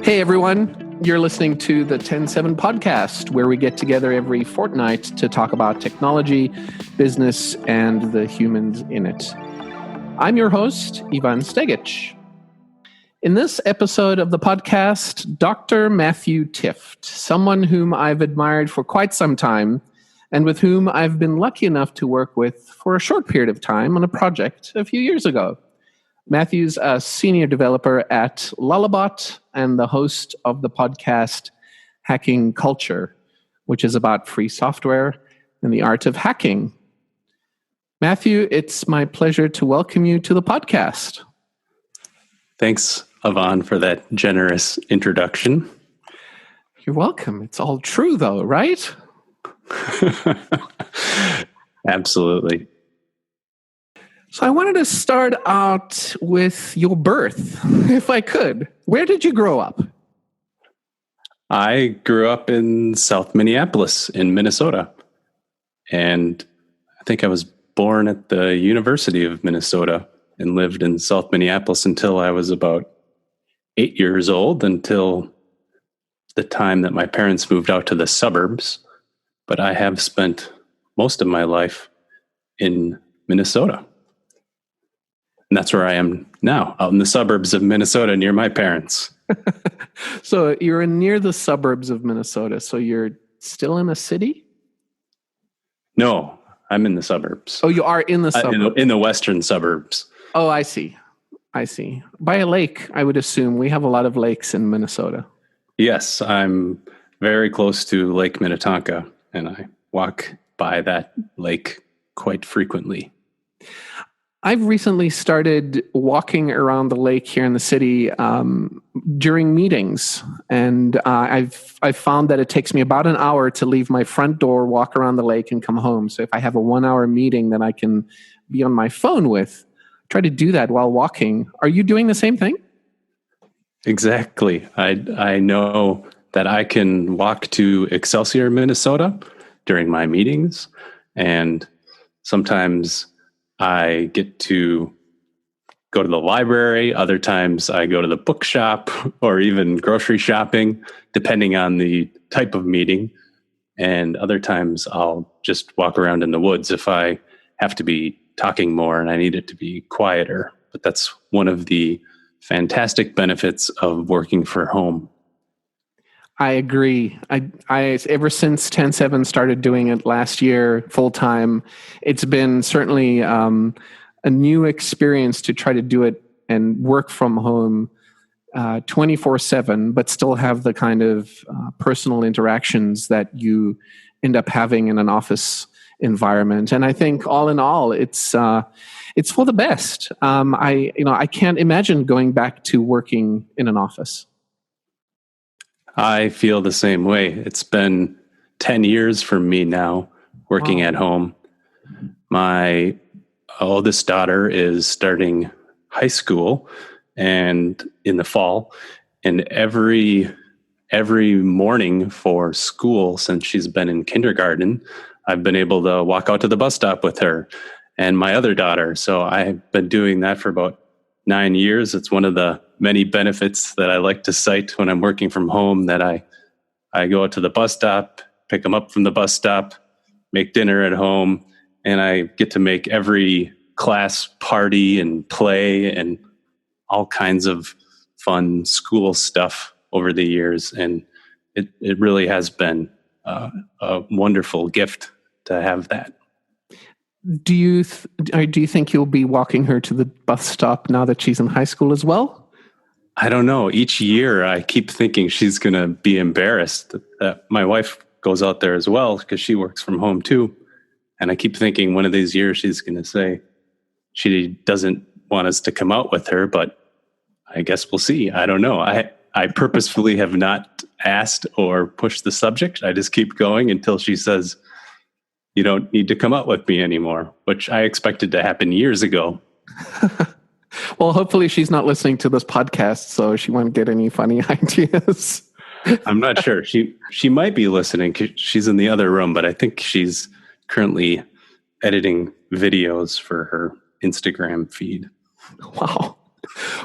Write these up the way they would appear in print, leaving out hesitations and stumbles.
Hey everyone, you're listening to the TEN7 Podcast, where we get together every fortnight to talk about technology, business, and the humans in it. I'm your host, Ivan Stegic. In this episode of the podcast, Dr. Matthew Tift, someone whom I've admired for quite some time, and with whom I've been lucky enough to work with for a short period of time on a project a few years ago. Matthew's a senior developer at Lullabot and the host of the podcast Hacking Culture, which is about free software and the art of hacking. Matthew, it's my pleasure to welcome you to the podcast. Thanks, Ivan, for that generous introduction. You're welcome. It's all true, though, right? Absolutely. So I wanted to start out with your birth, if I could. Where did you grow up? I grew up in South Minneapolis in Minnesota. And I think I was born at the University of Minnesota and lived in South Minneapolis until I was about 8 years old, until the time that my parents moved out to the suburbs. But I have spent most of my life in Minnesota. And that's where I am now, out in the suburbs of Minnesota near my parents. So you're near the suburbs of Minnesota. So you're still in a city? No, I'm in the suburbs. Oh, you are in the suburbs? In the western suburbs. Oh, I see. By a lake, I would assume. We have a lot of lakes in Minnesota. Yes, I'm very close to Lake Minnetonka, and I walk by that lake quite frequently. I've recently started walking around the lake here in the city during meetings, and I've found that it takes me about an hour to leave my front door, walk around the lake, and come home. So if I have a 1 hour meeting that I can be on my phone with, try to do that while walking. Are you doing the same thing? Exactly. I know that I can walk to Excelsior, Minnesota during my meetings, and sometimes I get to go to the library. Other times I go to the bookshop or even grocery shopping, depending on the type of meeting. And other times I'll just walk around in the woods if I have to be talking more and I need it to be quieter. But that's one of the fantastic benefits of working from home. I agree. I ever since TEN7 started doing it last year full time, it's been certainly a new experience to try to do it and work from home 24/7, but still have the kind of personal interactions that you end up having in an office environment. And I think all in all, it's for the best. I can't imagine going back to working in an office. I feel the same way. It's been 10 years for me now working at home. My oldest daughter is starting high school and in the fall, and every morning for school since she's been in kindergarten, I've been able to walk out to the bus stop with her and my other daughter. So I've been doing that for about 9 years. It's one of the many benefits that I like to cite when I'm working from home, that I go out to the bus stop, pick them up from the bus stop, make dinner at home, and I get to make every class party and play and all kinds of fun school stuff over the years. And it really has been a wonderful gift to have that. Do you think you'll be walking her to the bus stop now that she's in high school as well? I don't know. Each year I keep thinking she's going to be embarrassed that my wife goes out there as well because she works from home too. And I keep thinking one of these years she's going to say she doesn't want us to come out with her, but I guess we'll see. I don't know. I purposefully have not asked or pushed the subject. I just keep going until she says, you don't need to come out with me anymore, which I expected to happen years ago. Well, hopefully she's not listening to this podcast, so she won't get any funny ideas. I'm not sure. She might be listening. She's in the other room, but I think she's currently editing videos for her Instagram feed. Wow.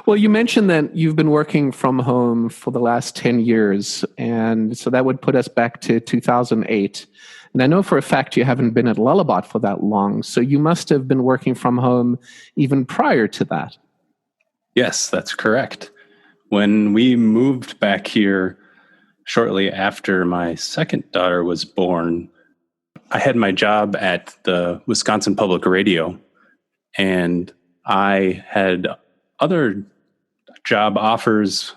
Well, you mentioned that you've been working from home for the last 10 years, and so that would put us back to 2008. And I know for a fact you haven't been at Lullabot for that long, so you must have been working from home even prior to that. Yes, that's correct. When we moved back here shortly after my second daughter was born, I had my job at the Wisconsin Public Radio, and I had other job offers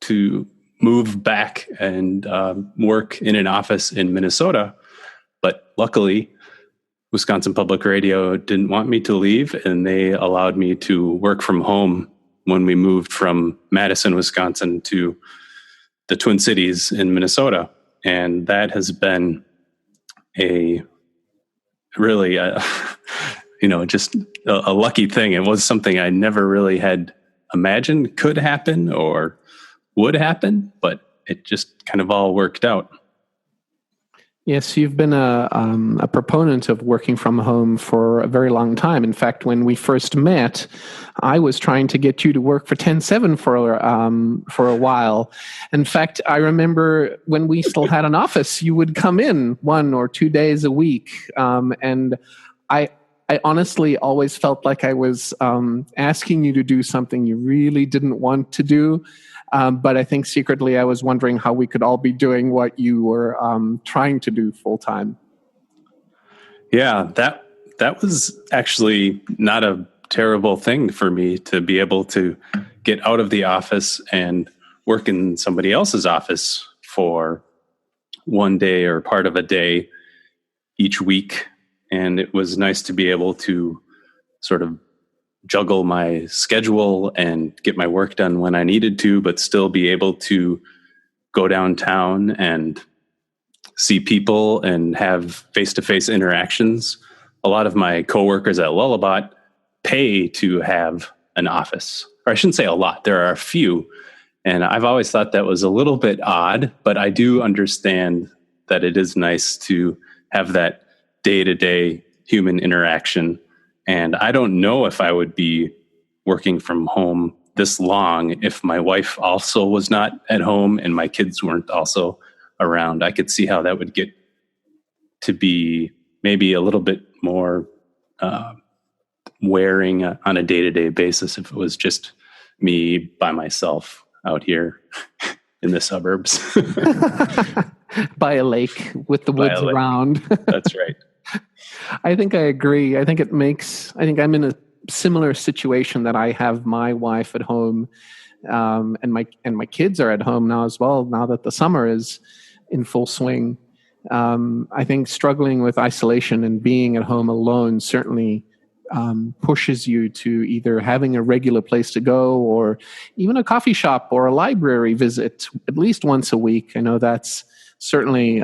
to move back and work in an office in Minnesota. But luckily, Wisconsin Public Radio didn't want me to leave, and they allowed me to work from home when we moved from Madison, Wisconsin to the Twin Cities in Minnesota. And that has been just a lucky thing. It was something I never really had imagined could happen or would happen, but it just kind of all worked out. Yes, you've been a proponent of working from home for a very long time. In fact, when we first met, I was trying to get you to work for TEN7 for a while. In fact, I remember when we still had an office, you would come in 1 or 2 days a week, and I honestly always felt like I was asking you to do something you really didn't want to do. But I think secretly I was wondering how we could all be doing what you were trying to do full time. Yeah, that was actually not a terrible thing for me to be able to get out of the office and work in somebody else's office for one day or part of a day each week. And it was nice to be able to sort of juggle my schedule and get my work done when I needed to, but still be able to go downtown and see people and have face-to-face interactions. A lot of my coworkers at Lullabot pay to have an office. Or I shouldn't say a lot, there are a few. And I've always thought that was a little bit odd, but I do understand that it is nice to have that day-to-day human interaction. And I don't know if I would be working from home this long if my wife also was not at home and my kids weren't also around. I could see how that would get to be maybe a little bit more wearing on a day-to-day basis if it was just me by myself out here in the suburbs. By a lake with the woods around. That's right. I think I agree. I think I'm in a similar situation that I have my wife at home, and my kids are at home now as well, now that the summer is in full swing. I think struggling with isolation and being at home alone certainly pushes you to either having a regular place to go or even a coffee shop or a library visit at least once a week. I know that's certainly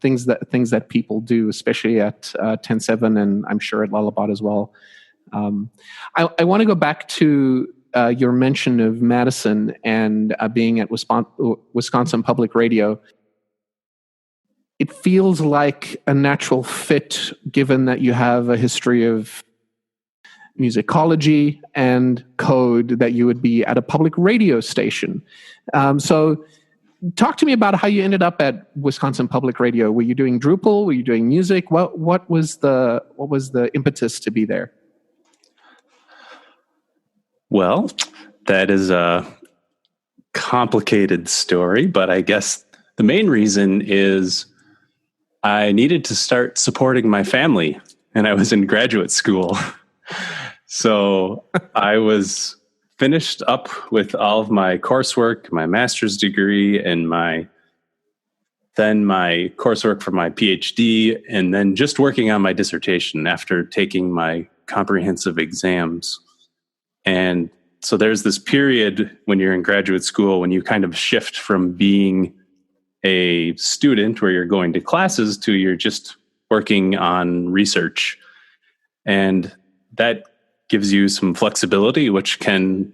things that people do, especially at TEN7 and I'm sure at Lullabot as well. I want to go back to your mention of Madison and being at Wisconsin Public Radio. It feels like a natural fit, given that you have a history of musicology and code, that you would be at a public radio station. So talk to me about how you ended up at Wisconsin Public Radio. Were you doing Drupal? Were you doing music? What was the impetus to be there? Well, that is a complicated story, but I guess the main reason is I needed to start supporting my family, and I was in graduate school. So I was finished up with all of my coursework, my master's degree, and my coursework for my PhD, and then just working on my dissertation after taking my comprehensive exams. And so there's this period when you're in graduate school when you kind of shift from being a student where you're going to classes to you're just working on research. And that gives you some flexibility, which can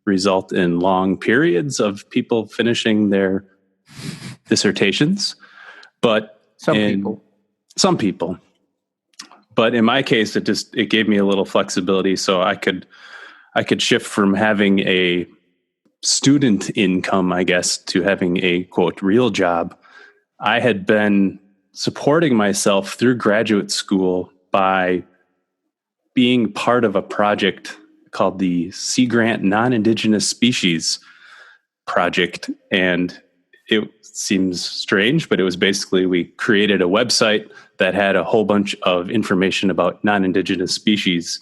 result in long periods of people finishing their dissertations. But some people. But But in my case, it gave me a little flexibility, so I could shift from having a student income, I guess, to having a quote real job. I had been supporting myself through graduate school by being part of a project called the Sea Grant Non-Indigenous Species Project. And it seems strange, but it was basically, we created a website that had a whole bunch of information about non-Indigenous species.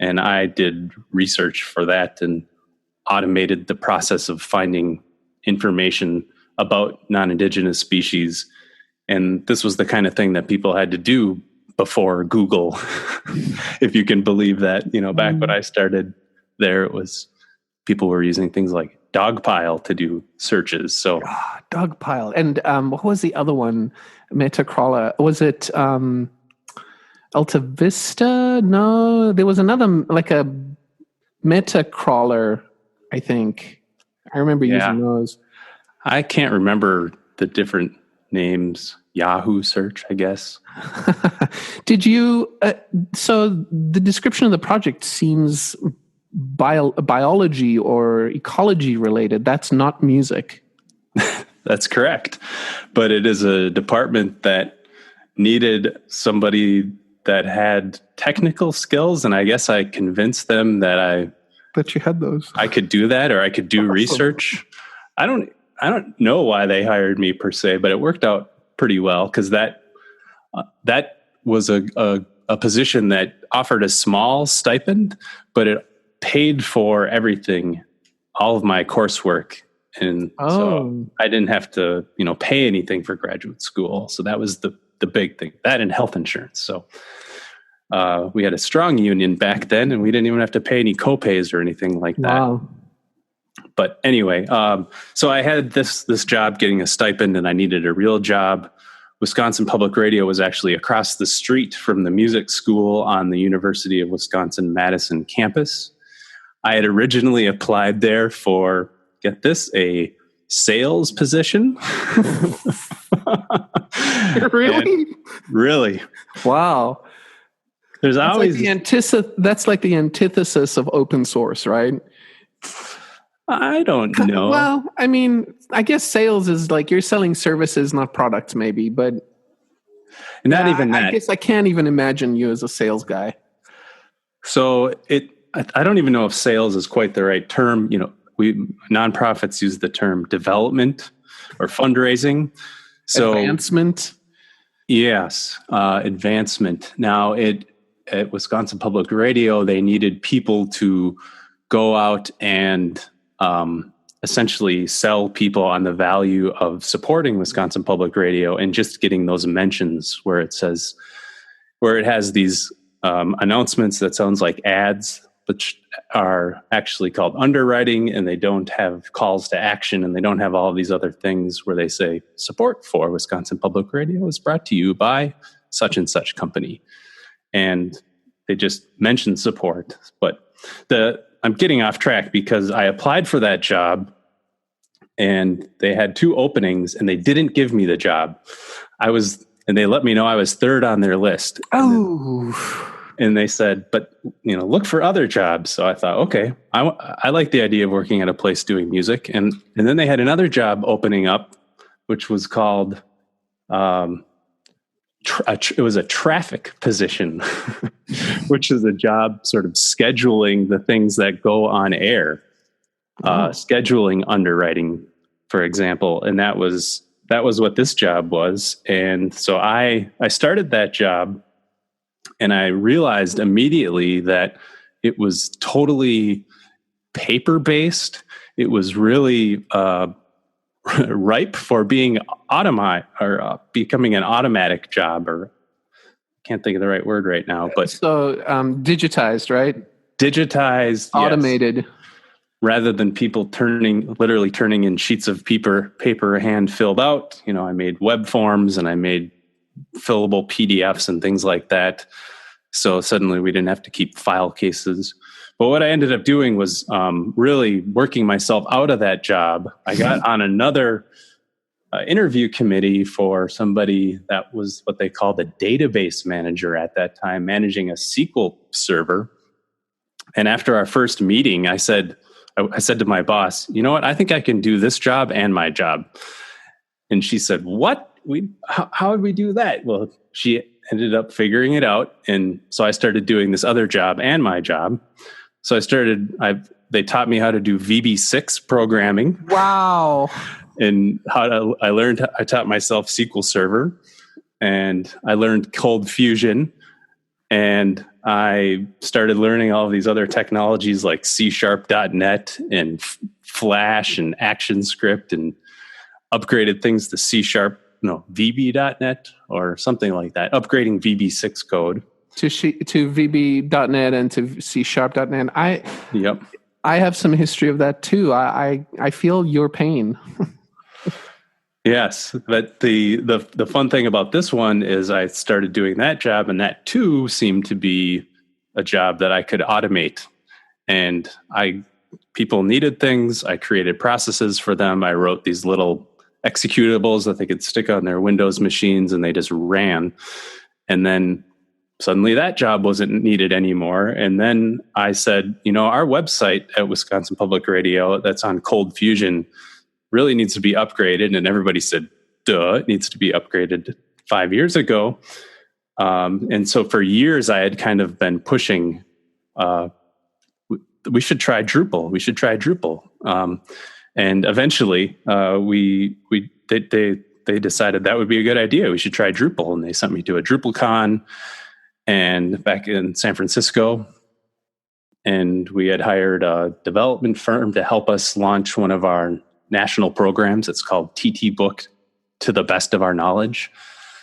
And I did research for that and automated the process of finding information about non-Indigenous species. And this was the kind of thing that people had to do before Google, if you can believe that. Back when I started there, it was people were using things like Dogpile to do searches. So Dogpile. And what was the other one? Metacrawler. Was it Alta Vista? No, there was another, like a Metacrawler, I think. I remember using those. I can't remember the different names. Yahoo search, I guess. Did you? So the description of the project seems biology or ecology related. That's not music. That's correct. But it is a department that needed somebody that had technical skills, and I guess I convinced them that you had those. I could do that, or I could do research. I don't know why they hired me per se, but it worked out pretty well, because that was a position that offered a small stipend, but it paid for everything, all of my coursework. And so I didn't have to, pay anything for graduate school. So that was the big thing, that and health insurance. So we had a strong union back then, and we didn't even have to pay any copays or anything like that. Wow. But anyway, so I had this job getting a stipend, and I needed a real job. Wisconsin Public Radio was actually across the street from the music school on the University of Wisconsin-Madison campus. I had originally applied there for, get this, a sales position. Really? Really. Wow. There's always that's like the antithesis of open source, right? I don't know. Well, I mean, I guess sales is like you're selling services, not products, maybe, but not even that. I guess I can't even imagine you as a sales guy. So I don't even know if sales is quite the right term. Nonprofits use the term development or fundraising. So advancement. Yes, advancement. Now, at Wisconsin Public Radio, they needed people to go out and essentially sell people on the value of supporting Wisconsin Public Radio and just getting those mentions where it has these announcements that sounds like ads, which are actually called underwriting, and they don't have calls to action, and they don't have all these other things where they say support for Wisconsin Public Radio is brought to you by such and such company. And they just mention support. But I'm getting off track because I applied for that job, and they had 2 openings, and they didn't give me the job. And they let me know I was 3rd on their list. And they said, but look for other jobs. So I thought, okay, I like the idea of working at a place doing music. And then they had another job opening up, which was called, it was a traffic position, which is a job sort of scheduling the things that go on air, scheduling underwriting, for example. And that was what this job was. And so I started that job. And I realized immediately that it was totally paper-based. It was really ripe for being becoming an automatic job, or I can't think of the right word right now. But so digitized, right? Digitized, automated, yes. Rather than people literally turning in sheets of paper hand filled out. I made web forms, and I made fillable PDFs and things like that. So suddenly we didn't have to keep file cases. But what I ended up doing was really working myself out of that job. I got on another interview committee for somebody that was what they called a database manager at that time, managing a SQL server. And after our first meeting, I said to my boss, you know what, I think I can do this job and my job. And she said, what? How would we do that? Well, she ended up figuring it out. And so I started doing this other job and my job. So they taught me how to do VB6 programming. Wow. And I taught myself SQL Server, and I learned ColdFusion, and I started learning all of these other technologies like C#.net and Flash and ActionScript, and upgraded things to VB.net or something like that, upgrading VB6 code. To VB.net and to C#.net. Yep. I have some history of that too. I feel your pain. Yes, but the fun thing about this one is I started doing that job, and that too seemed to be a job that I could automate. And people needed things. I created processes for them. I wrote these little executables that they could stick on their Windows machines, and they just ran. And then suddenly that job wasn't needed anymore. And then I said, our website at Wisconsin Public Radio that's on ColdFusion really needs to be upgraded. And everybody said, duh, it needs to be upgraded 5 years ago. And so for years I had kind of been pushing, we should try Drupal. We should try Drupal. And eventually they decided that would be a good idea. We should try Drupal. And they sent me to a DrupalCon and back in San Francisco. And we had hired a development firm to help us launch one of our national programs. It's called TTBOOK, to the best of our knowledge.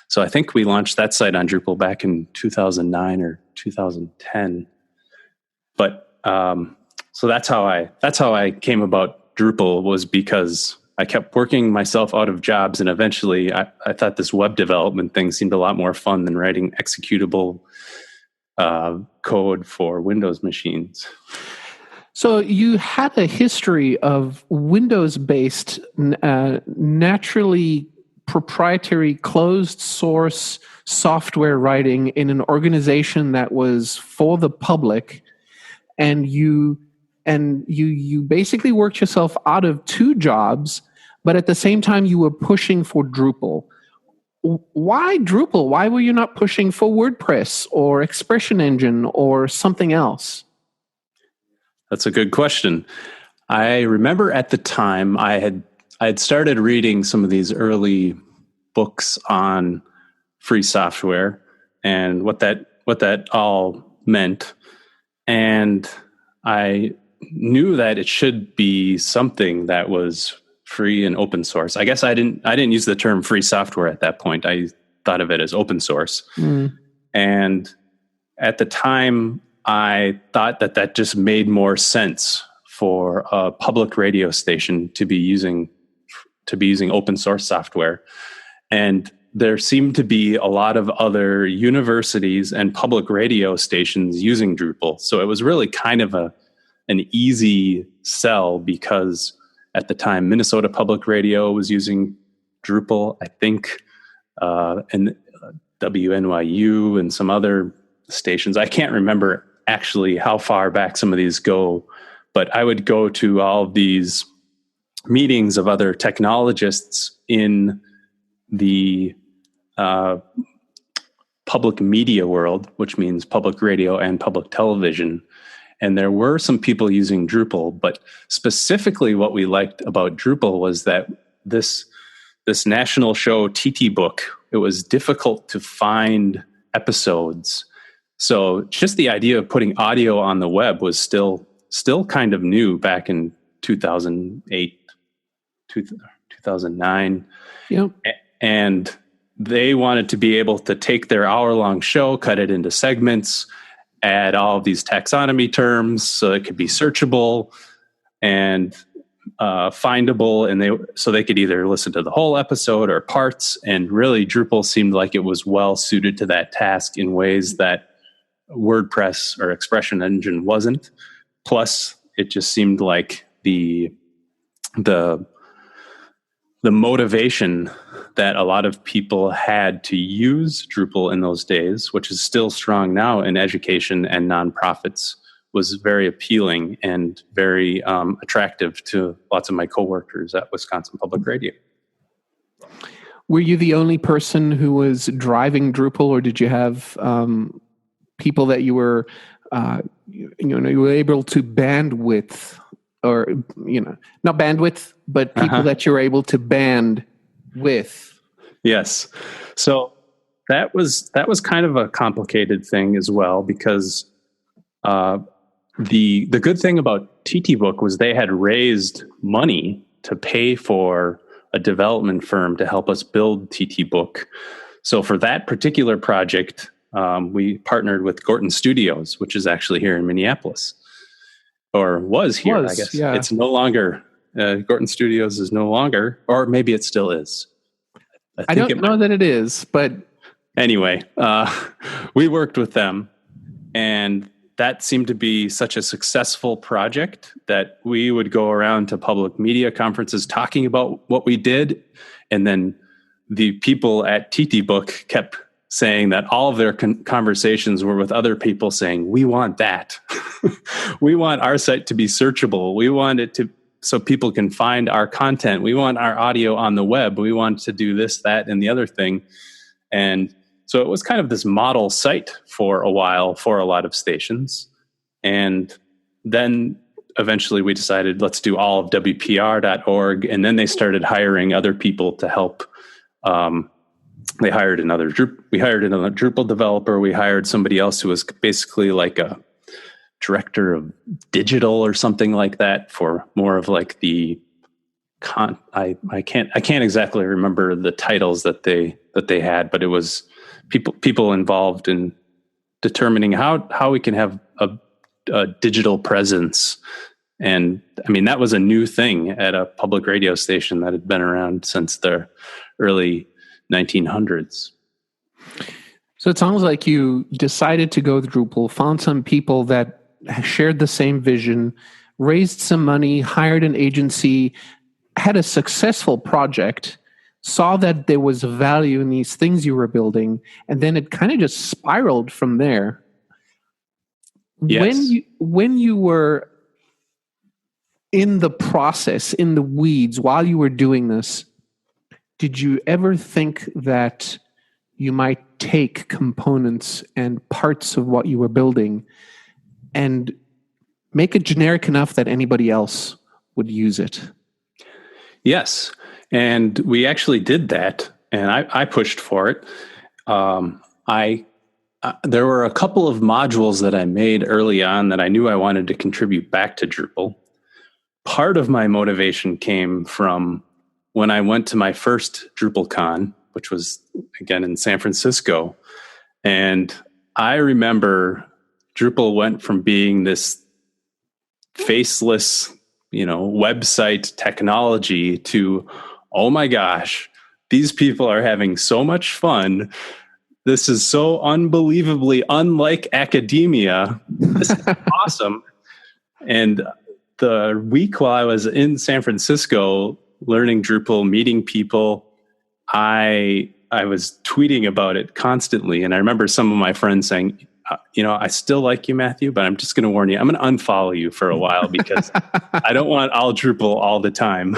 So I think we launched that site on Drupal back in 2009 or 2010. But so that's how I came about Drupal, was because I kept working myself out of jobs, and eventually I thought this web development thing seemed a lot more fun than writing executable code for Windows machines. So you had a history of Windows-based, naturally proprietary, closed source software writing in an organization that was for the public, and you basically worked yourself out of two jobs, but at the same time you were pushing for Drupal. Why Drupal? Why were you not pushing for WordPress or Expression Engine or something else? That's a good question. I remember at the time I had started reading some of these early books on free software and what that all meant, and I knew that it should be something that was free and open source. I guess I didn't use the term free software at that point. I thought of it as open source. And at the time, I thought that just made more sense for a public radio station to be using open source software. And there seemed to be a lot of other universities and public radio stations using Drupal. So it was really kind of an easy sell, because at the time Minnesota Public Radio was using Drupal, I think, and WNYU and some other stations. I can't remember actually how far back some of these go, but I would go to all of these meetings of other technologists in the public media world, which means public radio and public television. And there were some people using Drupal, but specifically what we liked about Drupal was that this national show, TTBOOK, it was difficult to find episodes. So just the idea of putting audio on the web was still kind of new back in 2008, 2009. Yep. And they wanted to be able to take their hour-long show, cut it into segments, add all of these taxonomy terms so it could be searchable and findable, and so they could either listen to the whole episode or parts. And really, Drupal seemed like it was well suited to that task in ways that WordPress or Expression Engine wasn't. Plus, it just seemed like the the motivation that a lot of people had to use Drupal in those days, which is still strong now in education and nonprofits, was very appealing and very attractive to lots of my coworkers at Wisconsin Public Radio. Were you the only person who was driving Drupal, or did you have people that you were, you were able to bandwidth, or not bandwidth, but people that you were able to band with? Yes. So that was kind of a complicated thing as well, because the good thing about TTBOOK was they had raised money to pay for a development firm to help us build TTBOOK. So for that particular project, we partnered with Gorton Studios, which is actually here in Minneapolis, or was here, I guess. Yeah. It's no longer, Gorton Studios is no longer, or maybe it still is. I don't know that it is, but... Anyway, we worked with them, and that seemed to be such a successful project that we would go around to public media conferences talking about what we did. And then the people at TTBOOK kept saying that all of their conversations were with other people saying, we want that. We want our site to be searchable. We want it to, so people can find our content. We want our audio on the web. We want to do this, that, and the other thing. And so it was kind of this model site for a while for a lot of stations. And then eventually we decided, let's do all of WPR.org. And then they started hiring other people to help. We hired another Drupal developer. We hired somebody else who was basically like a director of digital or something like that, for more of like the I can't exactly remember the titles that they had, but it was people involved in determining how we can have a digital presence. And I mean, that was a new thing at a public radio station that had been around since the early 1900s. So it sounds like you decided to go with Drupal, found some people that shared the same vision, raised some money, hired an agency, had a successful project, saw that there was value in these things you were building, and then it kind of just spiraled from there. Yes. When you were in the process, in the weeds, while you were doing this, did you ever think that you might take components and parts of what you were building and make it generic enough that anybody else would use it? Yes. And we actually did that, and I pushed for it. There were a couple of modules that I made early on that I knew I wanted to contribute back to Drupal. Part of my motivation came from when I went to my first DrupalCon, which was, again, in San Francisco. And I remember Drupal went from being this faceless, website technology to, oh my gosh, these people are having so much fun. This is so unbelievably unlike academia. This is awesome. And the week while I was in San Francisco learning Drupal, meeting people, I was tweeting about it constantly. And I remember some of my friends saying, I still like you, Matthew, but I'm just going to warn you, I'm going to unfollow you for a while because I don't want all Drupal all the time.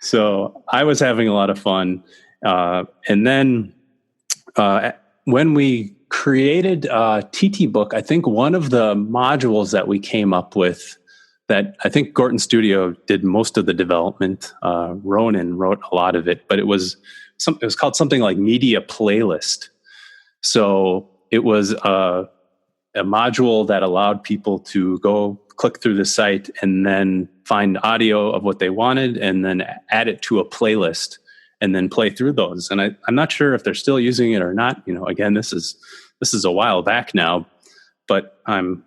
So I was having a lot of fun. And then when we created TTBOOK, I think one of the modules that we came up with that I think Gorton Studio did most of the development, Ronan wrote a lot of it, but it was called something like Media Playlist. So it was a module that allowed people to go click through the site and then find audio of what they wanted and then add it to a playlist and then play through those. And I'm not sure if they're still using it or not. Again, this is a while back now, but I'm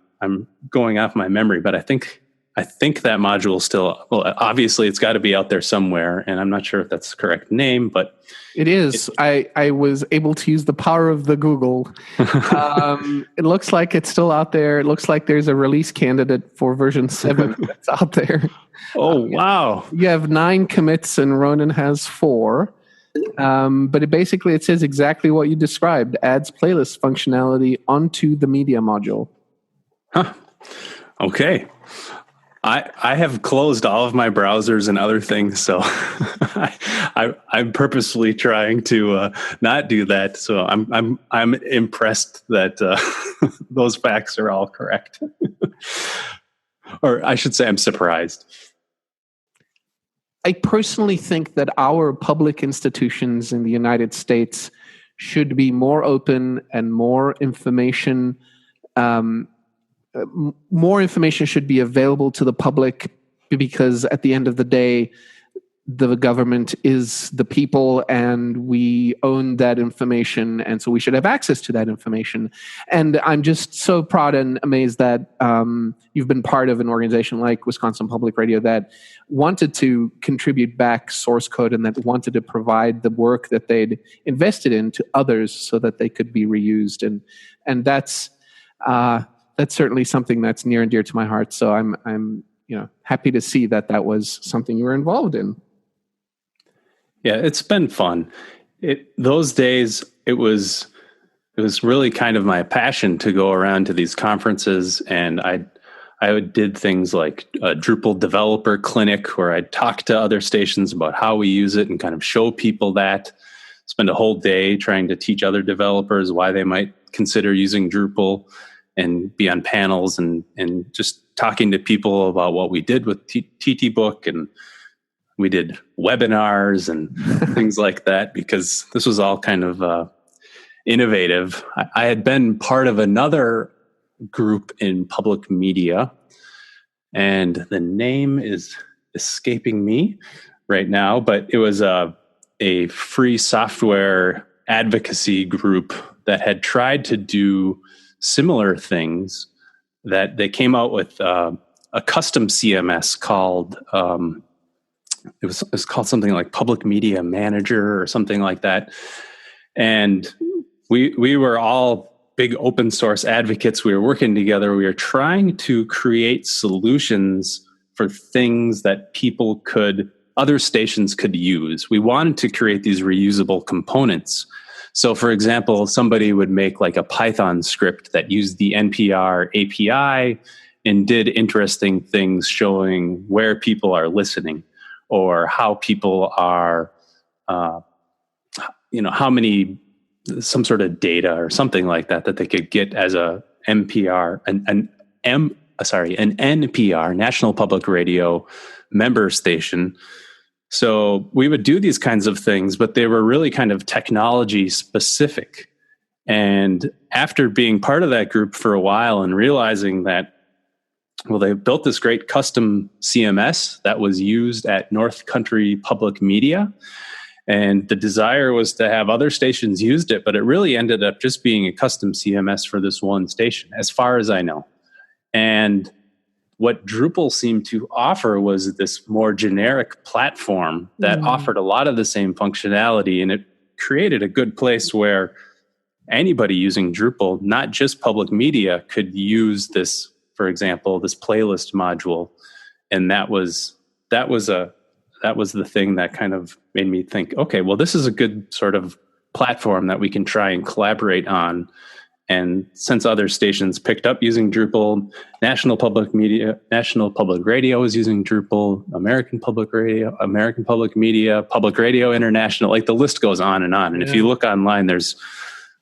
going off my memory, but I think I think that module still, well, obviously it's got to be out there somewhere, and I'm not sure if that's the correct name, but it is. I was able to use the power of the Google. It looks like it's still out there. It looks like there's a release candidate for version 7 that's out there. Oh, wow. You have 9 commits and Ronan has 4. But it says exactly what you described. Adds playlist functionality onto the media module. Huh. Okay. I have closed all of my browsers and other things, so I'm purposely trying to not do that. So I'm impressed that those facts are all correct, or I should say, I'm surprised. I personally think that our public institutions in the United States should be more open and more information. More information should be available to the public, because at the end of the day, the government is the people and we own that information. And so we should have access to that information. And I'm just so proud and amazed that you've been part of an organization like Wisconsin Public Radio that wanted to contribute back source code and that wanted to provide the work that they'd invested in to others so that they could be reused. And that's certainly something that's near and dear to my heart. So I'm happy to see that was something you were involved in. Yeah, it's been fun. Those days, it was really kind of my passion to go around to these conferences, and I did things like a Drupal Developer Clinic where I'd talk to other stations about how we use it and kind of show people that. Spend a whole day trying to teach other developers why they might consider using Drupal, and be on panels and just talking to people about what we did with TTBOOK, and we did webinars and things like that, because this was all kind of innovative. I had been part of another group in public media, and the name is escaping me right now, but it was a free software advocacy group that had tried to do similar things. That they came out with a custom CMS called it was called something like Public Media Manager or something like that. And we were all big open source advocates. We were working together. We were trying to create solutions for things that other stations could use. We wanted to create these reusable components. So, for example, somebody would make like a Python script that used the NPR API and did interesting things showing where people are listening, or how people are, how many, some sort of data or something like that they could get as a NPR, an NPR, National Public Radio member station. So we would do these kinds of things, but they were really kind of technology specific. And after being part of that group for a while and realizing that, well, they built this great custom CMS that was used at North Country Public Media, and the desire was to have other stations used it, but it really ended up just being a custom CMS for this one station, as far as I know. And what Drupal seemed to offer was this more generic platform that offered a lot of the same functionality, and it created a good place where anybody using Drupal, not just public media, could use this, for example, this playlist module. And that was the thing that kind of made me think, okay, well, this is a good sort of platform that we can try and collaborate on. And since other stations picked up using Drupal, National Public Radio is using Drupal, American Public Radio, American Public Media, Public Radio International, like the list goes on. And if you look online, there's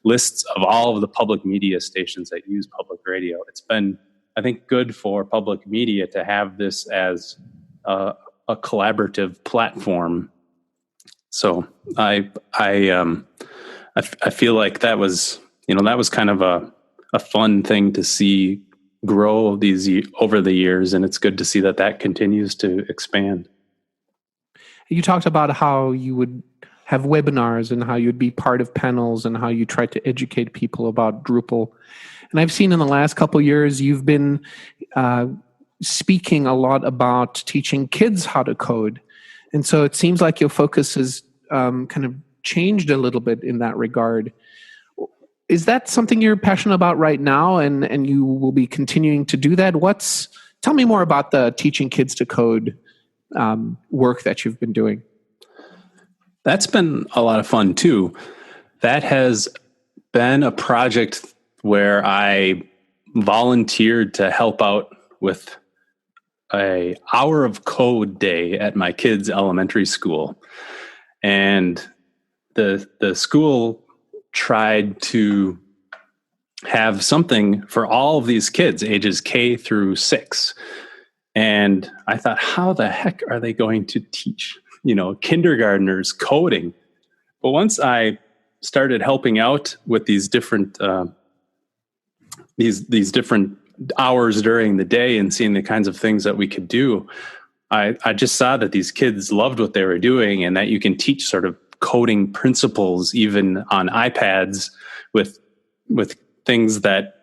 lists of all of the public media stations that use public radio. It's been, I think, good for public media to have this as a collaborative platform. So I feel like that was kind of a fun thing to see grow over the years, and it's good to see that continues to expand. You talked about how you would have webinars and how you'd be part of panels and how you try to educate people about Drupal. And I've seen in the last couple of years, you've been speaking a lot about teaching kids how to code. And so it seems like your focus has kind of changed a little bit in that regard. Is that something you're passionate about right now, and you will be continuing to do that? Tell me more about the teaching kids to code work that you've been doing. That's been a lot of fun too. That has been a project where I volunteered to help out with an hour of code day at my kids' elementary school. And the school tried to have something for all of these kids, ages K through 6. And I thought, how the heck are they going to teach, kindergartners coding? But once I started helping out with these different these different hours during the day and seeing the kinds of things that we could do, I just saw that these kids loved what they were doing, and that you can teach sort of coding principles even on iPads with things that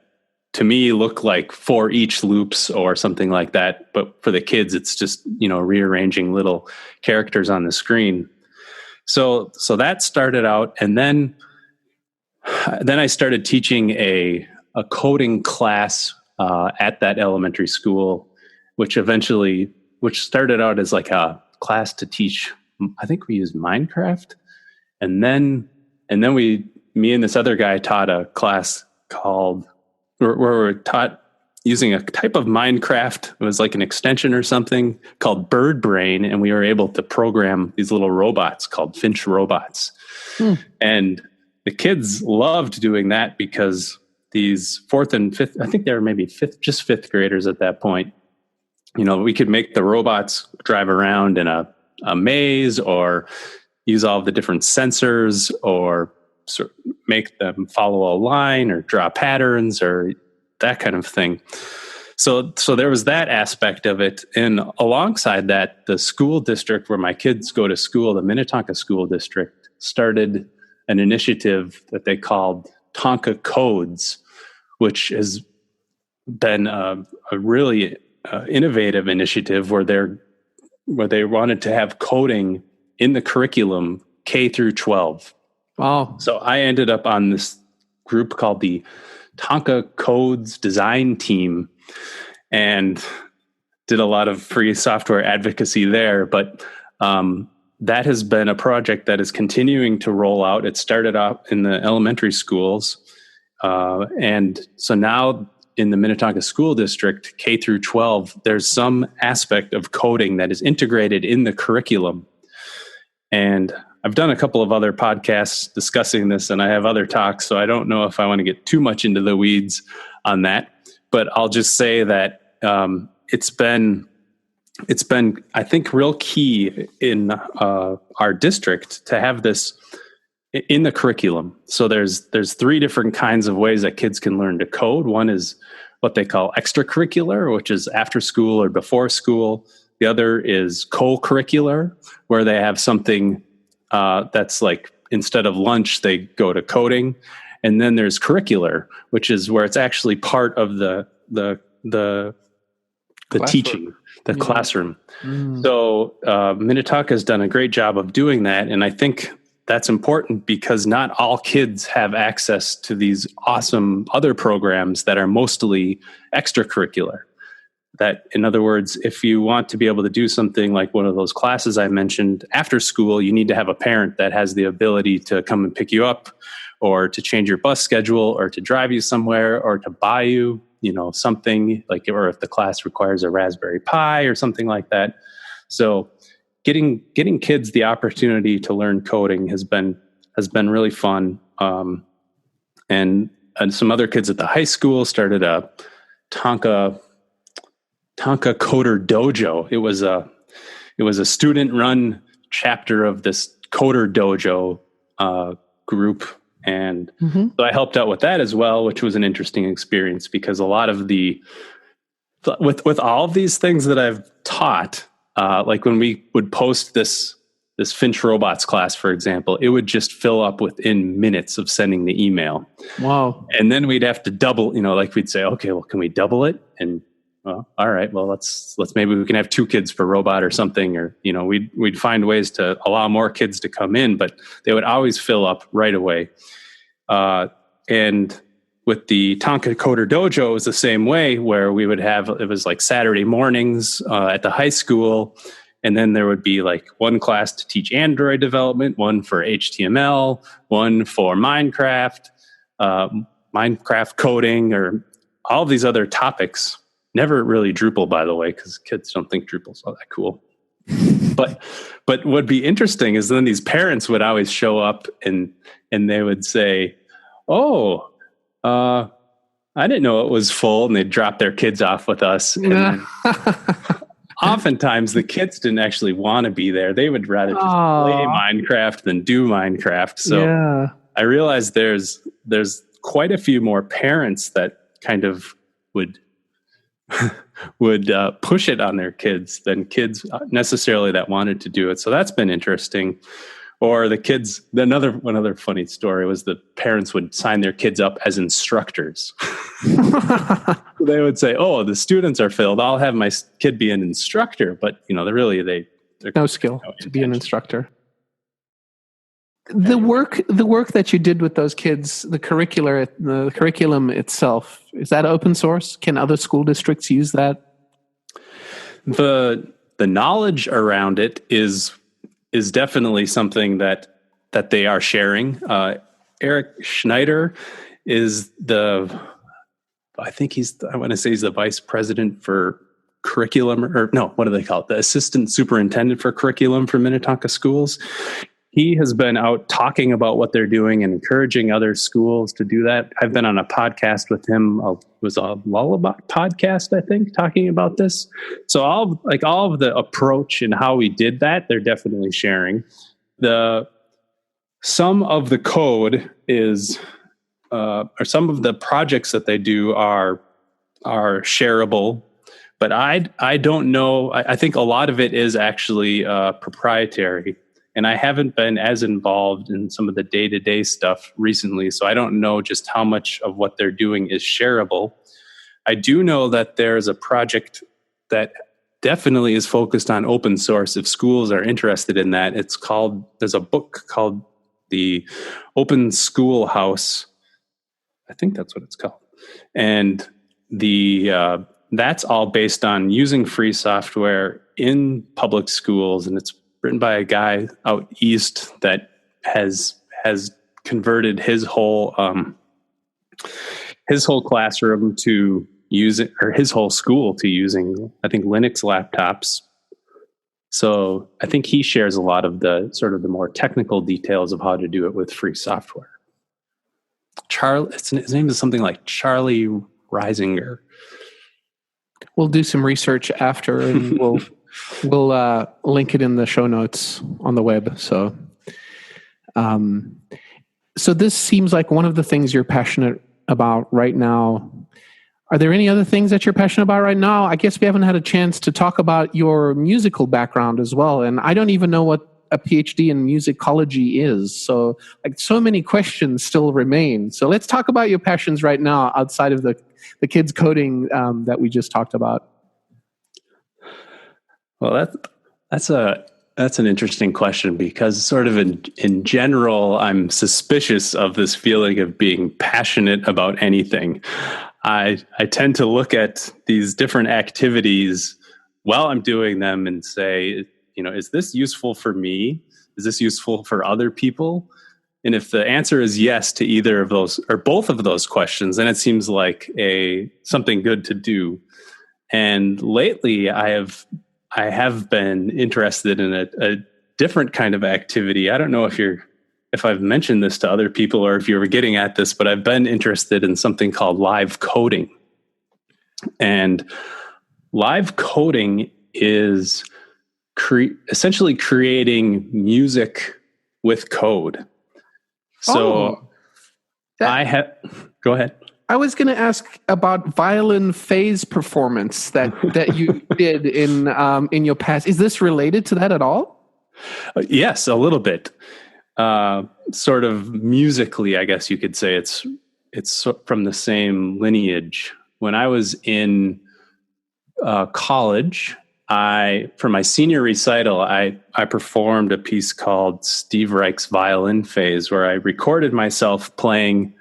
to me look like for each loops or something like that. But for the kids, it's just, rearranging little characters on the screen. So that started out. And then I started teaching a coding class at that elementary school, which started out as like a class to teach, I think we used Minecraft. And then me and this other guy taught a class where we're taught using a type of Minecraft. It was like an extension or something called Bird Brain. And we were able to program these little robots called Finch Robots. And the kids loved doing that because these 4th and 5th, I think they were maybe 5th graders at that point. We could make the robots drive around in a maze, or use all of the different sensors, or sort of make them follow a line or draw patterns or that kind of thing. So there was that aspect of it. And alongside that, the school district where my kids go to school, the Minnetonka School District, started an initiative that they called Tonka Codes, which has been a really innovative initiative where they wanted to have coding in the curriculum K through 12. Wow. So I ended up on this group called the Tonka Codes Design Team, and did a lot of free software advocacy there. But that has been a project that is continuing to roll out. It started off in the elementary schools. And so now in the Minnetonka School District, K through 12, there's some aspect of coding that is integrated in the curriculum. And I've done a couple of other podcasts discussing this, and I have other talks, so I don't know if I want to get too much into the weeds on that. But I'll just say that it's been, I think, real key in our district to have this in the curriculum. So there's 3 different kinds of ways that kids can learn to code. One is what they call extracurricular, which is after school or before school. The other is co-curricular, where they have something that's like, instead of lunch, they go to coding. And then there's curricular, which is where it's actually part of the teaching, the classroom. So Minnetonka has done a great job of doing that. And I think that's important because not all kids have access to these awesome other programs that are mostly extracurricular. That, in other words, if you want to be able to do something like one of those classes I mentioned after school, you need to have a parent that has the ability to come and pick you up, or to change your bus schedule, or to drive you somewhere, or to buy you, something like, or if the class requires a Raspberry Pi or something like that. So getting kids the opportunity to learn coding has been really fun. And some other kids at the high school started a Tonka Coder Dojo. It was a student-run chapter of this Coder Dojo group, and so I helped out with that as well, which was an interesting experience because a lot of with all of these things that I've taught, like when we would post this Finch Robots class, for example, it would just fill up within minutes of sending the email. Wow! And then we'd have to double, like we'd say, okay, well, can we double it? And well, all right, well, let's maybe we can have 2 kids per robot or something, or we'd find ways to allow more kids to come in, but they would always fill up right away. And with the Tonka Coder Dojo, it was the same way, where we would have, it was like Saturday mornings at the high school, and then there would be like one class to teach Android development, one for HTML, one for Minecraft coding, or all of these other topics. Never really Drupal, by the way, because kids don't think Drupal's all that cool. But what'd be interesting is then these parents would always show up and they would say, "Oh, I didn't know it was full," and they'd drop their kids off with us. And then oftentimes the kids didn't actually want to be there. They would rather just play Minecraft than do Minecraft. So I realized there's quite a few more parents that kind of would push it on their kids than kids necessarily that wanted to do it. So that's been interesting. Or the kids, one other funny story was the parents would sign their kids up as instructors. They would say, "Oh, the students are filled. I'll have my kid be an instructor." But they're no skill to be an instructor. The work that you did with those kids, the curriculum itself, is that open source? Can other school districts use that? The knowledge around it is definitely something that they are sharing. Eric Schneider is he's the vice president for curriculum, or no, what do they call it? The assistant superintendent for curriculum for Minnetonka schools. He has been out talking about what they're doing and encouraging other schools to do that. I've been on a podcast with him. It was a Lullabot podcast, I think, talking about this. So all of the approach and how we did that, they're definitely sharing. Some of the code is, or some of the projects that they do are shareable, but I don't know. I think a lot of it is actually proprietary. And I haven't been as involved in some of the day-to-day stuff recently, so I don't know just how much of what they're doing is shareable. I do know that there's a project that definitely is focused on open source if schools are interested in that. There's a book called The Open Schoolhouse. I think that's what it's called. And that's all based on using free software in public schools, and it's written by a guy out east that has converted his whole classroom to using, or his whole school to using, I think, Linux laptops. So I think he shares a lot of the sort of the more technical details of how to do it with free software. His name is something like Charlie Reisinger. We'll do some research after, and we'll link it in the show notes on the web. So this seems like one of the things you're passionate about right now. Are there any other things that you're passionate about right now? I guess we haven't had a chance to talk about your musical background as well. And I don't even know what a PhD in musicology is. So so many questions still remain. So let's talk about your passions right now outside of the kids coding that we just talked about. Well, that's an interesting question, because sort of in general, I'm suspicious of this feeling of being passionate about anything. I tend to look at these different activities while I'm doing them and say, is this useful for me? Is this useful for other people? And if the answer is yes to either of those or both of those questions, then it seems like something good to do. And lately, I have been interested in a different kind of activity. I don't know if I've mentioned this to other people or if you were getting at this, but I've been interested in something called live coding. And live coding is essentially creating music with code. So go ahead. I was going to ask about violin phase performance that you did in your past. Is this related to that at all? Yes, a little bit. Sort of musically, I guess you could say it's from the same lineage. When I was in college, for my senior recital, I performed a piece called Steve Reich's Violin Phase, where I recorded myself playing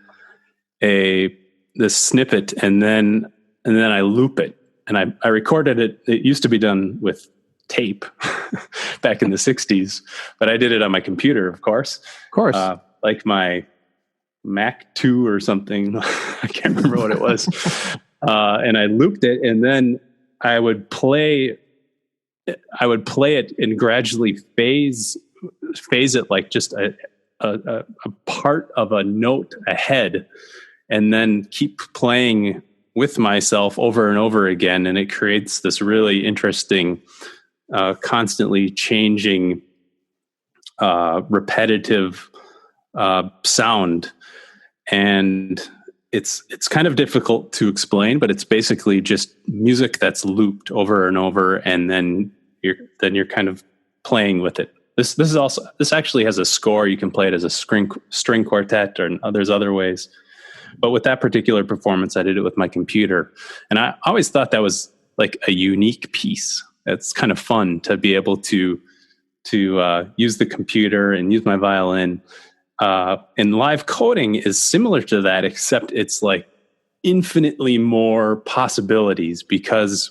this snippet, and then I loop it. And I recorded it. It used to be done with tape back in the 60s, but I did it on my computer, of course. Of course. Like my Mac 2 or something. I can't remember what it was. And I looped it, and then I would play it and gradually phase it like just a part of a note ahead, and then keep playing with myself over and over again. And it creates this really interesting, constantly changing, repetitive sound. And it's kind of difficult to explain, but it's basically just music that's looped over and over, and then you're kind of playing with it. This actually has a score. You can play it as a string quartet, or there's other ways. But with that particular performance, I did it with my computer, and I always thought that was like a unique piece. It's kind of fun to be able to use the computer and use my violin. And live coding is similar to that, except it's like infinitely more possibilities, because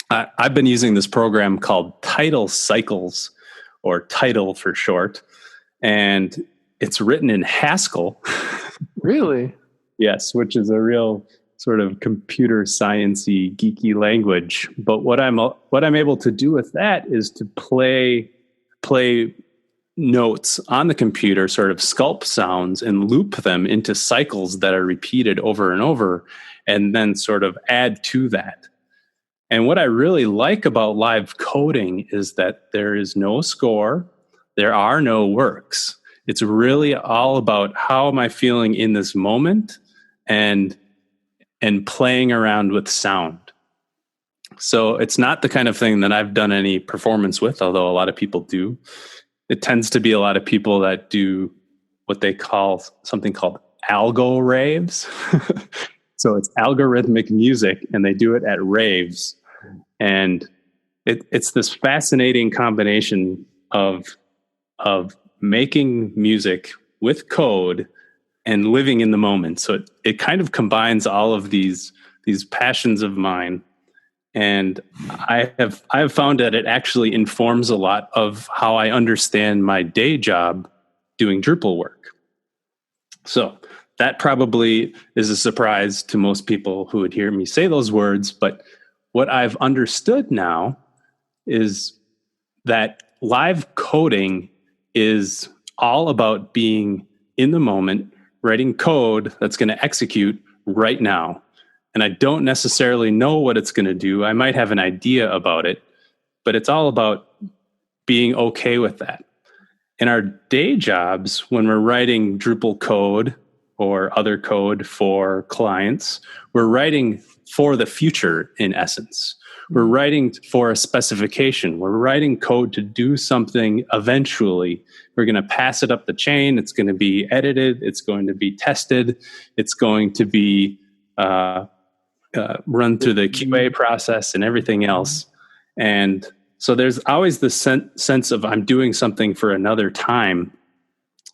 I've been using this program called Tidal Cycles, or Tidal for short, and it's written in Haskell. Really? Yes, which is a real sort of computer sciencey, geeky language. But what I'm able to do with that is to play notes on the computer, sort of sculpt sounds, and loop them into cycles that are repeated over and over, and then sort of add to that. And what I really like about live coding is that there is no score, there are no works. It's really all about how am I feeling in this moment, and playing around with sound. So it's not the kind of thing that I've done any performance with, although a lot of people do. It tends to be a lot of people that do what they call something called Algoraves. So it's algorithmic music, and they do it at raves. And it's this fascinating combination of making music with code and living in the moment. So it kind of combines all of these passions of mine. And I have found that it actually informs a lot of how I understand my day job doing Drupal work. So that probably is a surprise to most people who would hear me say those words. But what I've understood now is that live coding is all about being in the moment, writing code that's going to execute right now. And I don't necessarily know what it's going to do. I might have an idea about it, but it's all about being okay with that. In our day jobs, when we're writing Drupal code or other code for clients, we're writing for the future, in essence. We're writing for a specification. We're writing code to do something eventually. We're going to pass it up the chain. It's going to be edited. It's going to be tested. It's going to be run through the QA process and everything else. And so there's always the sense of I'm doing something for another time.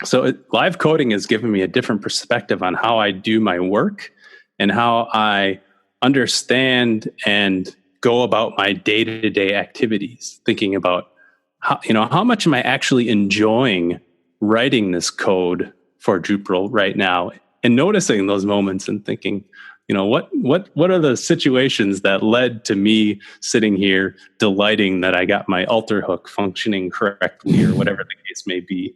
So live coding has given me a different perspective on how I do my work and how I understand and go about my day-to-day activities, thinking about how much am I actually enjoying writing this code for Drupal right now, and noticing those moments and thinking, what are the situations that led to me sitting here delighting that I got my alter hook functioning correctly, or whatever the case may be.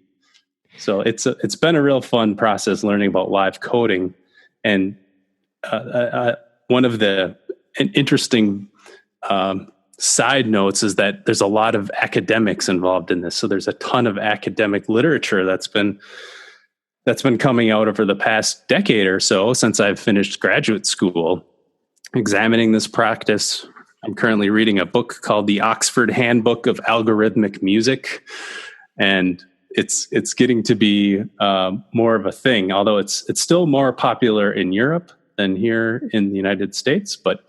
So it's been a real fun process learning about live coding. And one of the interesting side notes is that there's a lot of academics involved in this. So there's a ton of academic literature that's been coming out over the past decade or so since I've finished graduate school, examining this practice. I'm currently reading a book called The Oxford Handbook of Algorithmic Music, and it's getting to be more of a thing, although it's still more popular in Europe than here in the United States. But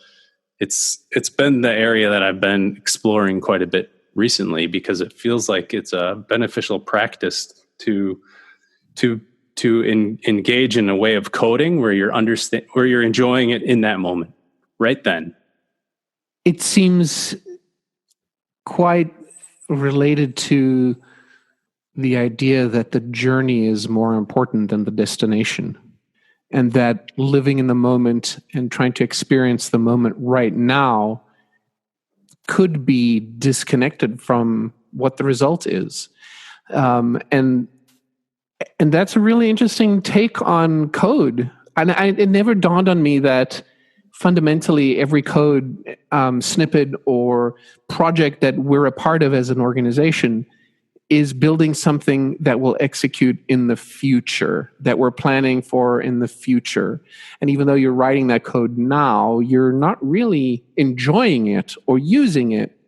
it's been the area that I've been exploring quite a bit recently, because it feels like it's a beneficial practice to engage in a way of coding where you're enjoying it in that moment, right then. It seems quite related to the idea that the journey is more important than the destination, and that living in the moment and trying to experience the moment right now could be disconnected from what the result is. And that's a really interesting take on code. And it never dawned on me that fundamentally every code snippet or project that we're a part of as an organization is building something that will execute in the future, that we're planning for in the future. And even though you're writing that code now, you're not really enjoying it or using it,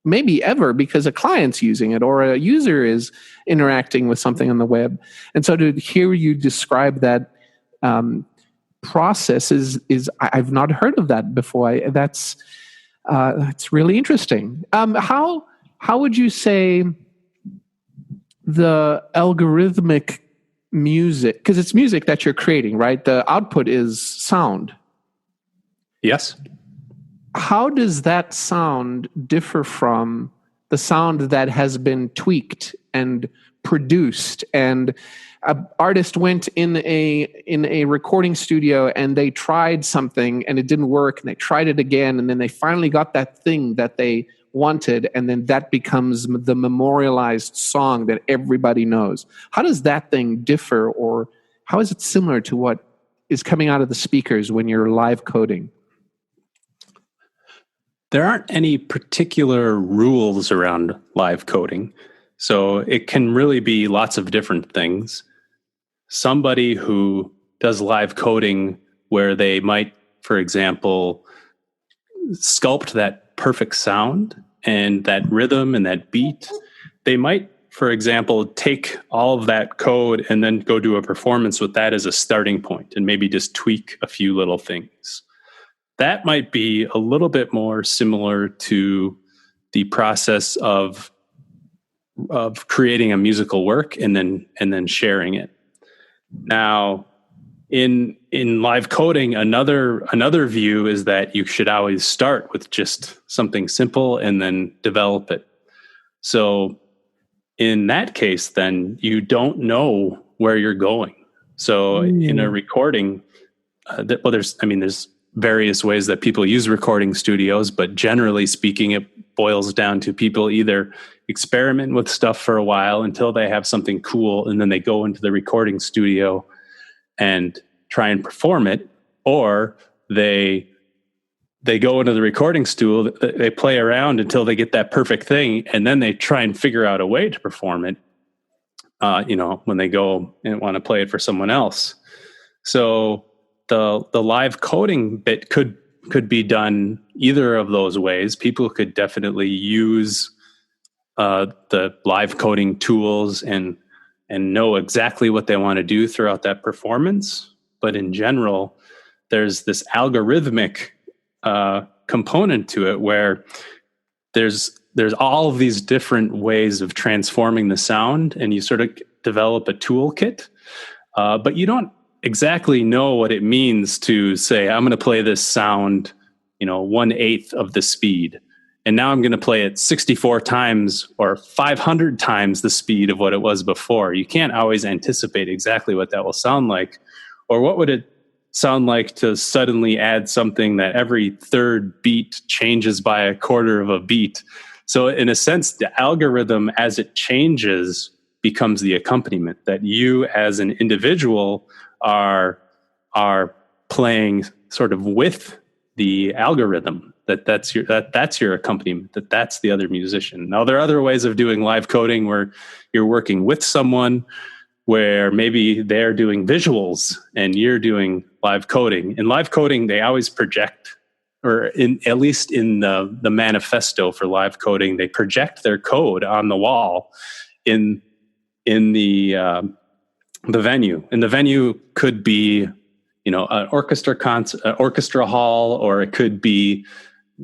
maybe ever, because a client's using it or a user is interacting with something on the web. And so to hear you describe that process is I've not heard of that before. That's really interesting. How would you say the algorithmic music, because it's music that you're creating, right? The output is sound. Yes. How does that sound differ from the sound that has been tweaked and produced, and an artist went in a recording studio and they tried something and it didn't work, and they tried it again, and then they finally got that thing that they wanted, and then that becomes the memorialized song that everybody knows? How does that thing differ, or how is it similar to what is coming out of the speakers when you're live coding? There aren't any particular rules around live coding, so it can really be lots of different things. Somebody who does live coding where they might, for example, sculpt that perfect sound and that rhythm and that beat, they might, for example, take all of that code and then go do a performance with that as a starting point and maybe just tweak a few little things. That might be a little bit more similar to the process of creating a musical work and then sharing it. Now, in live coding, another view is that you should always start with just something simple and then develop it. So in that case, then you don't know where you're going. So in a recording, there's various ways that people use recording studios, but generally speaking, it boils down to people either experiment with stuff for a while until they have something cool, and then they go into the recording studio and try and perform it, or they go into the recording studio, they play around until they get that perfect thing, and then they try and figure out a way to perform it, when they go and want to play it for someone else. So the live coding bit could be done either of those ways. People could definitely use the live coding tools and know exactly what they want to do throughout that performance. But in general, there's this algorithmic component to it where there's all of these different ways of transforming the sound, and you sort of develop a toolkit, but you don't exactly know what it means to say, I'm going to play this sound, 1/8 of the speed. And now I'm going to play it 64 times or 500 times the speed of what it was before. You can't always anticipate exactly what that will sound like. Or what would it sound like to suddenly add something that every third beat changes by a quarter of a beat? So in a sense, the algorithm as it changes becomes the accompaniment that you as an individual are playing sort of with the algorithm. That's your accompaniment, that's the other musician. Now, there are other ways of doing live coding where you're working with someone, where maybe they're doing visuals and you're doing live coding. In live coding, they always project, or at least in the manifesto for live coding, they project their code on the wall in the venue. And the venue could be an orchestra hall, or it could be,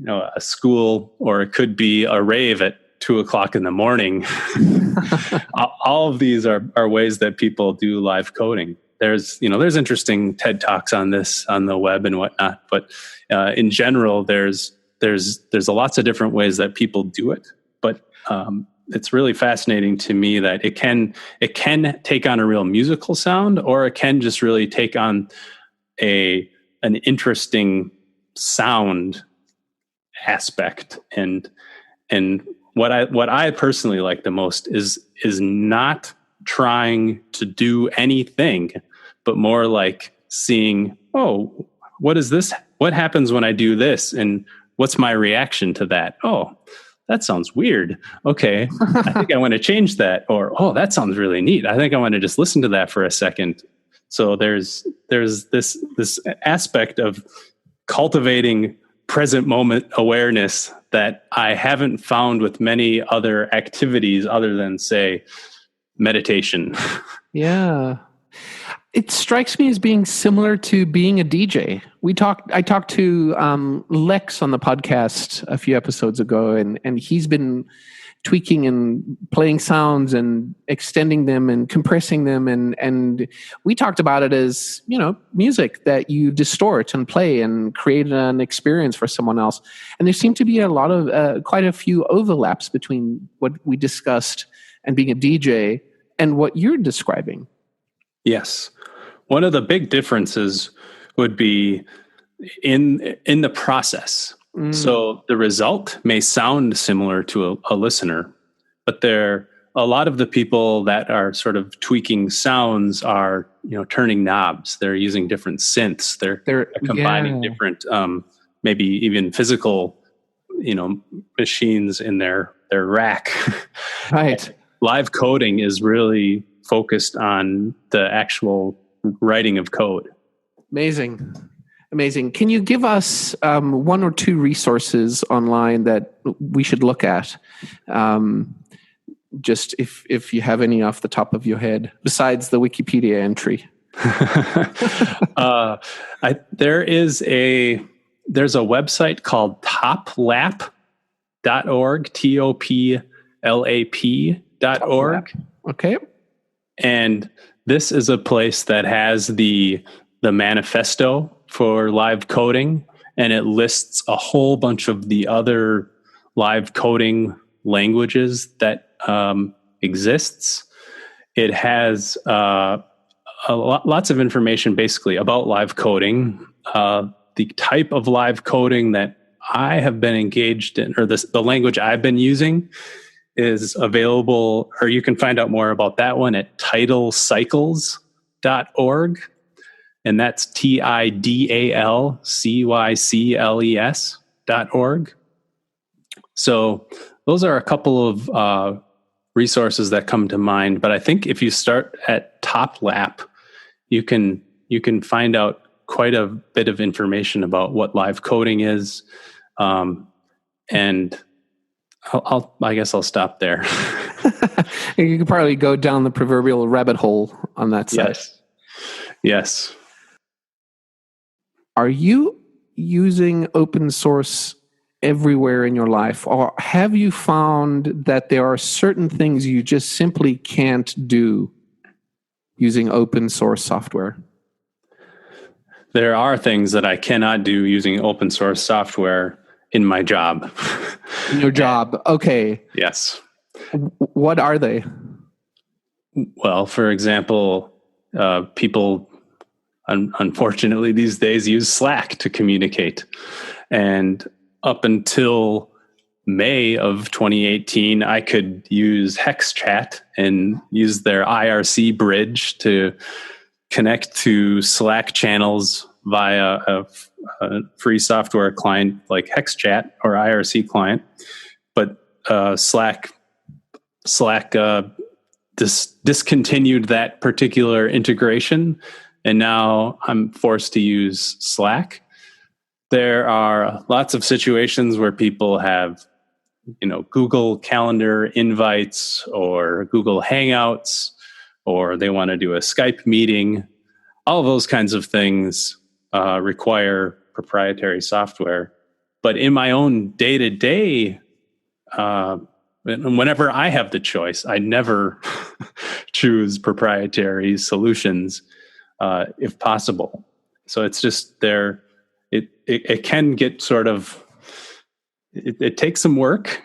a school, or it could be a rave at 2:00 in the morning. All of these are ways that people do live coding. There's interesting TED Talks on this on the web and whatnot, but in general, there's lots of different ways that people do it. But it's really fascinating to me that it can take on a real musical sound, or it can just really take on an interesting sound aspect. And what I personally like the most is not trying to do anything, but more like seeing, oh, what is this? What happens when I do this? And what's my reaction to that? Oh, that sounds weird. Okay, I think I want to change that. Or, oh, that sounds really neat. I think I want to just listen to that for a second. So there's this aspect of cultivating present moment awareness that I haven't found with many other activities other than, say, meditation. Yeah. It strikes me as being similar to being a DJ. I talked to Lex on the podcast a few episodes ago, and he's been tweaking and playing sounds and extending them and compressing them, and we talked about it as, music that you distort and play and create an experience for someone else. And there seemed to be quite a few overlaps between what we discussed and being a DJ and what you're describing. Yes. One of the big differences would be in the process. So the result may sound similar to a listener, but a lot of the people that are sort of tweaking sounds are, turning knobs. They're using different synths. They're combining different, maybe even physical, machines in their rack. Right. Live coding is really focused on the actual writing of code. Amazing. Can you give us one or two resources online that we should look at? Just if you have any off the top of your head, besides the Wikipedia entry. There's a website called toplap.org, toplap.org. Okay. And this is a place that has the manifesto for live coding, and it lists a whole bunch of the other live coding languages that exists. It has lots of information basically about live coding, the type of live coding that I have been engaged in, or the language I've been using is available, or you can find out more about that one at tidalcycles.org. And that's tidalcycles.org. So those are a couple of resources that come to mind. But I think if you start at TopLap, you can find out quite a bit of information about what live coding is. And I guess I'll stop there. You can probably go down the proverbial rabbit hole on that site. Yes. Are you using open source everywhere in your life, or have you found that there are certain things you just simply can't do using open source software? There are things that I cannot do using open source software in my job. In your job, okay. Yes. What are they? Well, for example, people unfortunately these days use Slack to communicate. And up until May of 2018, I could use HexChat and use their IRC bridge to connect to Slack channels via a free software client like HexChat or IRC client. But Slack discontinued that particular integration, and now I'm forced to use Slack. There are lots of situations where people have, Google Calendar invites or Google Hangouts, or they want to do a Skype meeting. all of those kinds of things require proprietary software. But in my own day-to-day, whenever I have the choice, I never choose proprietary solutions if possible. So it's just there. It can get sort of, it takes some work,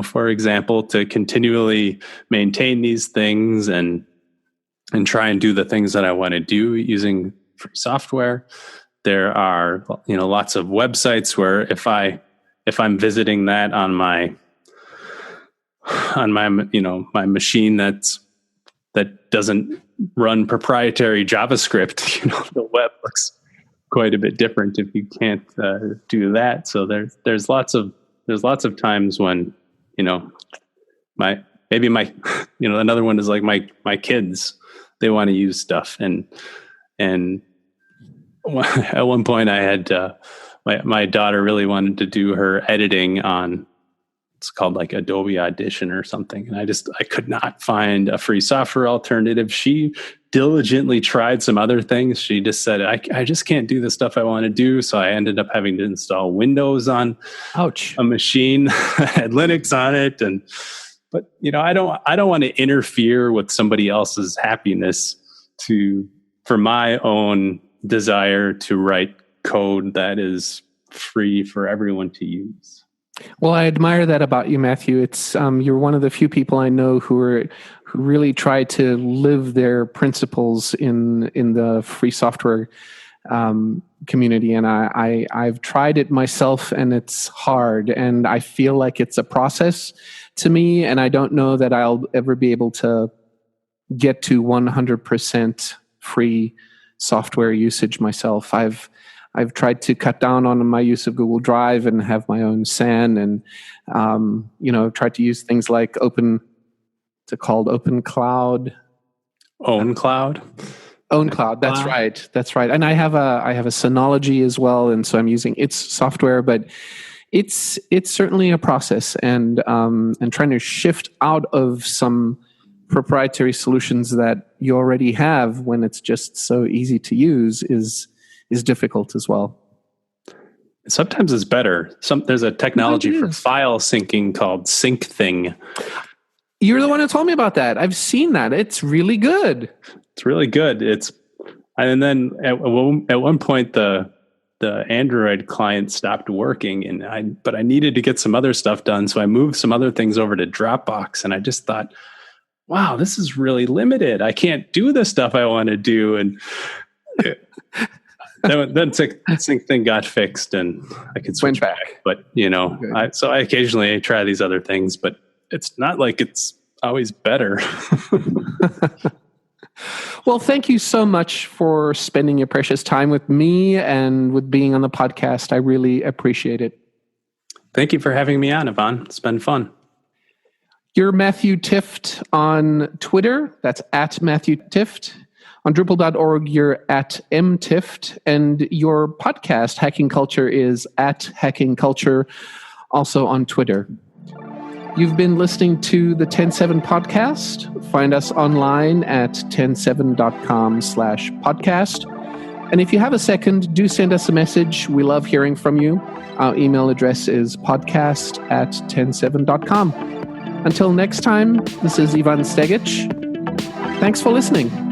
for example, to continually maintain these things and try and do the things that I want to do using free software. There are, lots of websites where if I'm visiting that on my my machine that doesn't run proprietary JavaScript, the web looks quite a bit different if you can't do that. So there's lots of times when another one is like my kids, they want to use stuff and at one point I had my daughter really wanted to do her editing on, it's called like Adobe Audition or something. And I could not find a free software alternative. She diligently tried some other things. She just said, I just can't do the stuff I want to do. So I ended up having to install Windows on a machine that had Linux on it. But I don't want to interfere with somebody else's happiness for my own desire to write code that is free for everyone to use. Well, I admire that about you, Matthew. It's you're one of the few people I know who really try to live their principles in the free software community, and I've tried it myself, and it's hard, and I feel like it's a process to me, and I don't know that I'll ever be able to get to 100% free software usage myself. I've tried to cut down on my use of Google Drive and have my own SAN, and tried to use things like Open Cloud. Own Cloud. That's right. And I have a Synology as well, and so I'm using its software, but it's certainly a process, and trying to shift out of some proprietary solutions that you already have when it's just so easy to use is difficult as well. Sometimes it's better. There's a technology for file syncing called Syncthing. You're the one who told me about that. I've seen that. It's really good. It's really good. And then at one point the Android client stopped working, but I needed to get some other stuff done, so I moved some other things over to Dropbox, and I just thought, wow, this is really limited. I can't do the stuff I want to do, and then Syncthing got fixed, and I could switch back. But so I occasionally try these other things, but it's not like it's always better. Well, thank you so much for spending your precious time with me and with being on the podcast. I really appreciate it. Thank you for having me on, Yvonne. It's been fun. You're Matthew Tift on Twitter. That's at Matthew Tift. On Drupal.org, you're at mtift. And your podcast, Hacking Culture, is at Hacking Culture, also on Twitter. You've been listening to the TEN7 Podcast. Find us online at ten7.com/podcast. And if you have a second, do send us a message. We love hearing from you. Our email address is podcast@ten7.com. Until next time, this is Ivan Stegic. Thanks for listening.